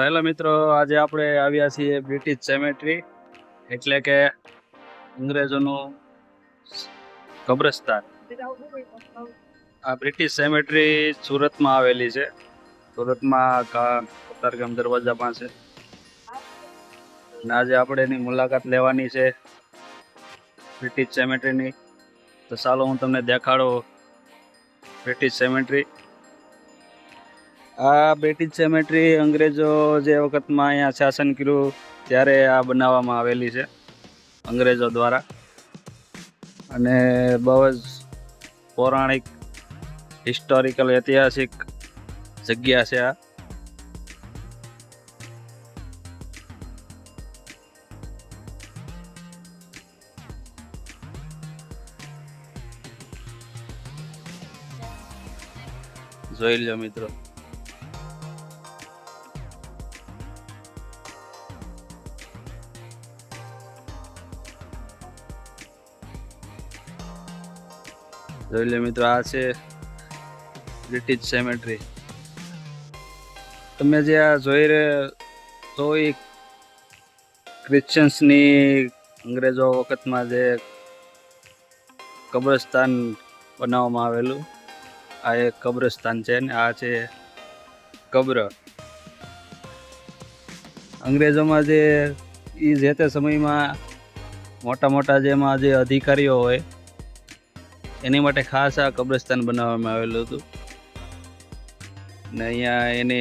તો હેલો મિત્રો, આજે આપણે આવ્યા છીએ બ્રિટિશ સેમેટ્રી એટલે કે અંગ્રેજોનું કબ્રસ્તાન. આ બ્રિટિશ સેમેટ્રી સુરતમાં આવેલી છે. સુરતમાં કતારગામ દરવાજા પાસે. અને આજે આપણે એની મુલાકાત લેવાની છે બ્રિટિશ સેમેટ્રીની. તો ચાલો હું તમને દેખાડું બ્રિટિશ સેમેટ્રી. આ બ્રિટિશ સેમેટ્રી અંગ્રેજો જે વખતમાં અહીંયા શાસન કર્યું ત્યારે આ બનાવવામાં આવેલી છે અંગ્રેજો દ્વારા. અને બહુ જ પૌરાણિક હિસ્ટોરિકલ ઐતિહાસિક જગ્યા છે આ. જોઈ લો મિત્રો. જોઈ લે મિત્રો, આ છે બ્રિટિશ સેમેટ્રી. તમે જે આ જોઈ રહ્યા છો એ ક્રિશ્ચિયન્સની અંગ્રેજો વખતમાં જે કબ્રસ્તાન બનાવવામાં આવેલું, આ એક કબ્રસ્તાન છે ને આ છે કબ્ર. અંગ્રેજોમાં જે તે સમયમાં મોટા મોટા જેમાં જે અધિકારીઓ હોય એની માટે ખાસ આ કબ્રસ્તાન બનાવવામાં આવેલું હતું. ને અહીંયા એને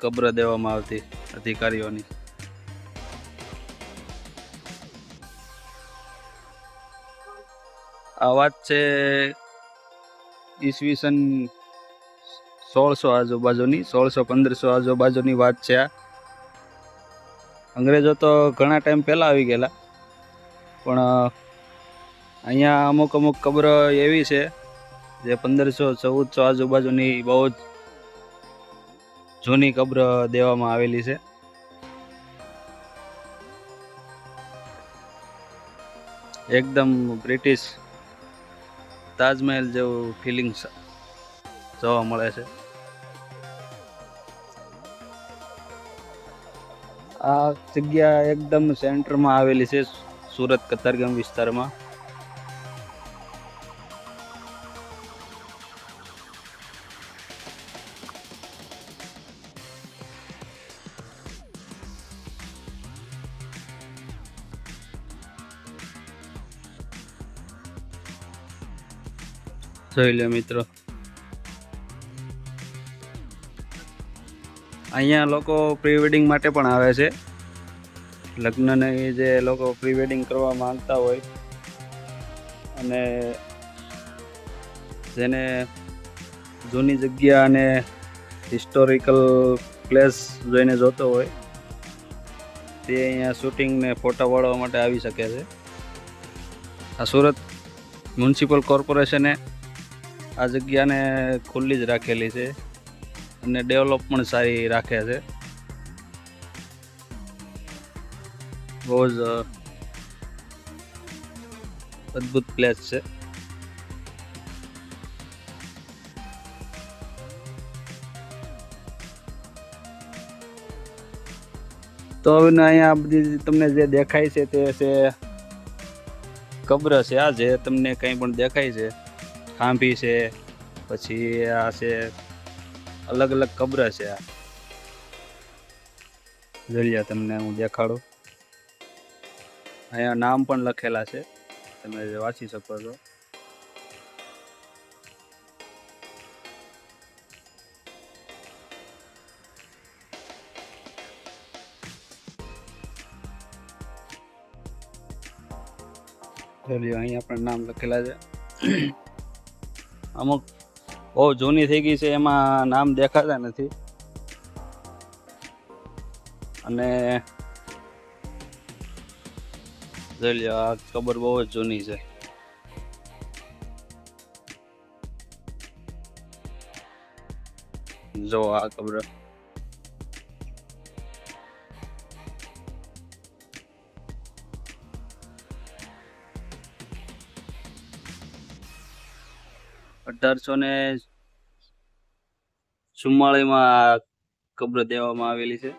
કબ્ર દેવામાં આવતી અધિકારીઓની. આ વાત છે ઈસવીસન 1600 આજુબાજુની, 1600-1500 આજુબાજુની વાત છે આ. અંગ્રેજો તો ઘણા ટાઈમ પહેલાં આવી ગયેલા, પણ અહીંયા અમુક કબ્ર એવી છે જે 1500-1400 આજુબાજુની બહુ જ જૂની કબ્ર દેવામાં આવેલી છે. એકદમ બ્રિટિશ તાજમહેલ જેવું ફિલિંગ જોવા મળે છે. આ જગ્યા એકદમ સેન્ટરમાં આવેલી છે સુરત કતારગામ વિસ્તારમાં. જોઈ લો મિત્રો, અહીંયા લોકો પ્રી વેડિંગ માટે પણ આવે છે. લગ્નને જે લોકો પ્રી વેડિંગ કરવા માંગતા હોય અને જેને જૂની જગ્યા અને હિસ્ટોરિકલ પ્લેસ જોઈને જોતો હોય તે અહીંયા શૂટિંગ ને ફોટા પાડવા માટે આવી શકે છે. આ સુરત મ્યુનિસિપલ કોર્પોરેશને આ જગ્યાને ખુલ્લી જ રાખેલી છે અને ડેવલપ પણ સારી રાખે છે. બહુ જ અદ્ભુત પ્લેસ છે. તો હવે અહીંયા બધી તમને જે દેખાય છે તે છે કબ્ર છે. આ જે તમને કંઈ પણ દેખાય છે, ખાંભી છે, પછી આ છે અલગ અલગ કબ્ર છે. આ જોઈ તમને હું દેખાડું. અહીંયા નામ પણ લખેલા છે, તમે વાંચી શકો છો. અહીંયા પણ નામ લખેલા છે. અમુક બહુ જૂની થઈ ગઈ છે, એમાં નામ દેખાતા નથી. અને જોઈ લો, આ કબર બહુ જ જૂની છે. જો આ કબર 1844 કબ્ર દેવામાં આવેલી છે.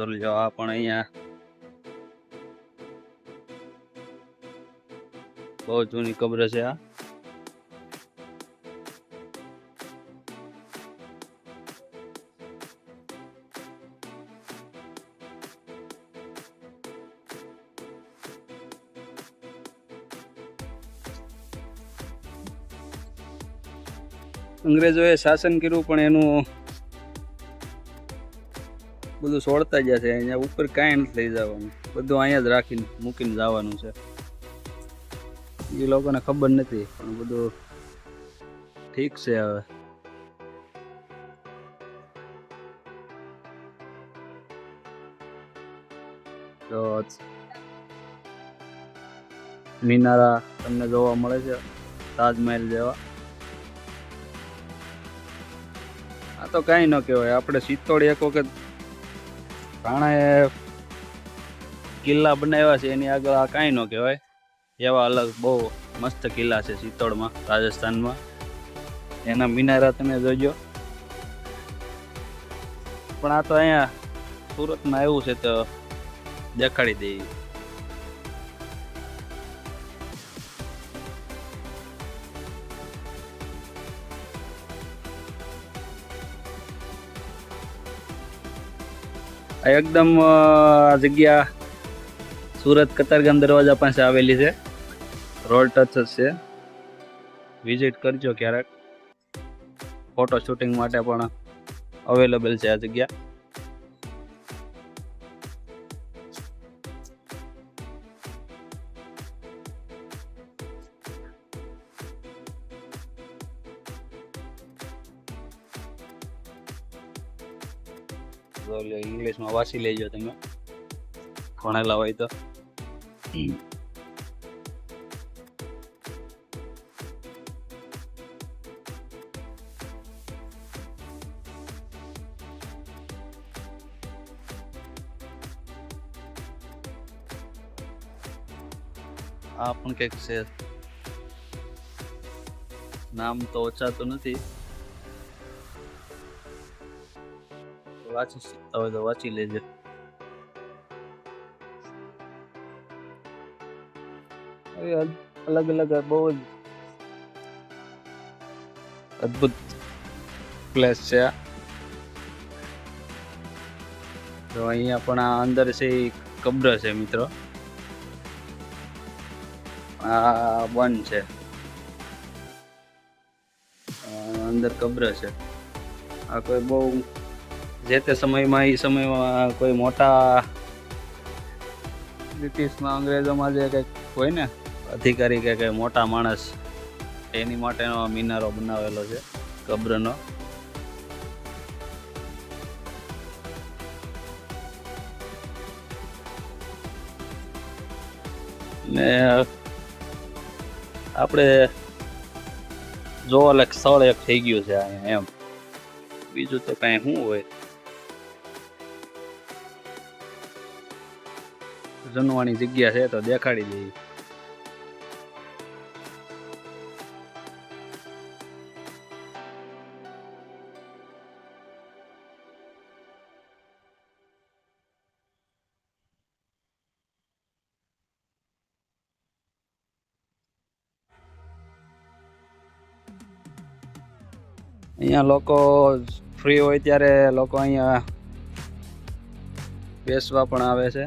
સોરી જો આ પણ અહીંયા બહુ જૂની કબ્ર છે આ. અંગ્રેજોએ શાસન કર્યું પણ એનું બધું છોડતા જશે. અહીંયા ઉપર કાંઈ નથી લઈ જવાનું, બધું અહીંયા જ રાખીને મૂકીને જવાનું છે. એ લોકોને ખબર નથી પણ બધું ઠીક છે. હવે તો મિનારા તમને જોવા મળે છે, તાજમહેલ જેવા. આ તો કાંઈ ન કહેવાય. આપણે સિત્તોડ એક વખત રાણાએ કિલ્લા બનાવ્યા છે, એની આગળ આ કાંઈ ન કહેવાય. એવા અલગ બહુ મસ્ત કિલ્લા છે સિત્તોડમાં, રાજસ્થાનમાં. એના મિનારા તમે જોજો. પણ આ તો અહીંયા સુરતમાં આવ્યું છે તો દેખાડી દઈએ. આ એકદમ આ જગ્યા સુરત કતારગામ દરવાજા પાસે આવેલી છે. રોડ ટચ જ છે. વિઝિટ કરજો ક્યારેક. ફોટો શૂટિંગ માટે પણ અવેલેબલ છે આ જગ્યા. ઇંગ્લિશમાં વાંચી લેજો તમે, ભણેલા હોય તો. આ પણ કંઈક છે, નામ તો ઓછાતું નથી. વાંચી શકતા હોય તો વાંચી લેજો. અલગ અલગ બહુ જ અદ્ભુત પ્લેસ છે. તો અહીંયા પણ આ અંદર છે કબ્ર છે મિત્રો. આ બંધ છે, અંદર કબ્ર છે. આ કોઈ બહુ જે તે સમયમાં એ સમયમાં કોઈ મોટા બ્રિટિશમાં અંગ્રેજોમાં જે કંઈક હોય ને અધિકારી કે કંઈ મોટા માણસ, એની માટેનો મિનારો બનાવેલો છે કબ્રનો. ને આપણે જોવાલાયક સ્થળ એક થઈ ગયું છે અહીંયા એમ. બીજું તો કાંઈ શું હોય. જનવાની જગ્યા છે તો દેખાડી દઈએ. અહીંયા લોકો ફ્રી હોય ત્યારે લોકો અહીંયા બેસવા પણ આવે છે.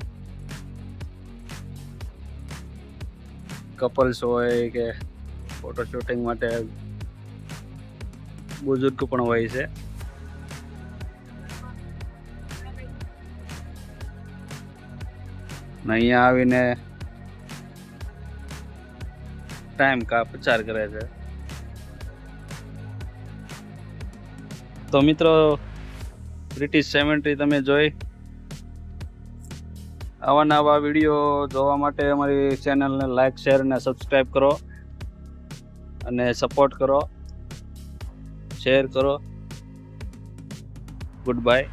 કપલ્સ હોય કે ફોટો શૂટિંગ માટે બુઝુર્ગ પણ હોય છે. અહીંયા આવીને ટાઈમ પસાર કરે છે. તો મિત્રો, બ્રિટિશ સેમેન્ટ્રી તમે જોઈ. આવા નવા વિડીયો જોવા માટે અમારી ચેનલને લાઈક, શેર અને સબસ્ક્રાઈબ કરો અને સપોર્ટ કરો, શેર કરો. Good bye.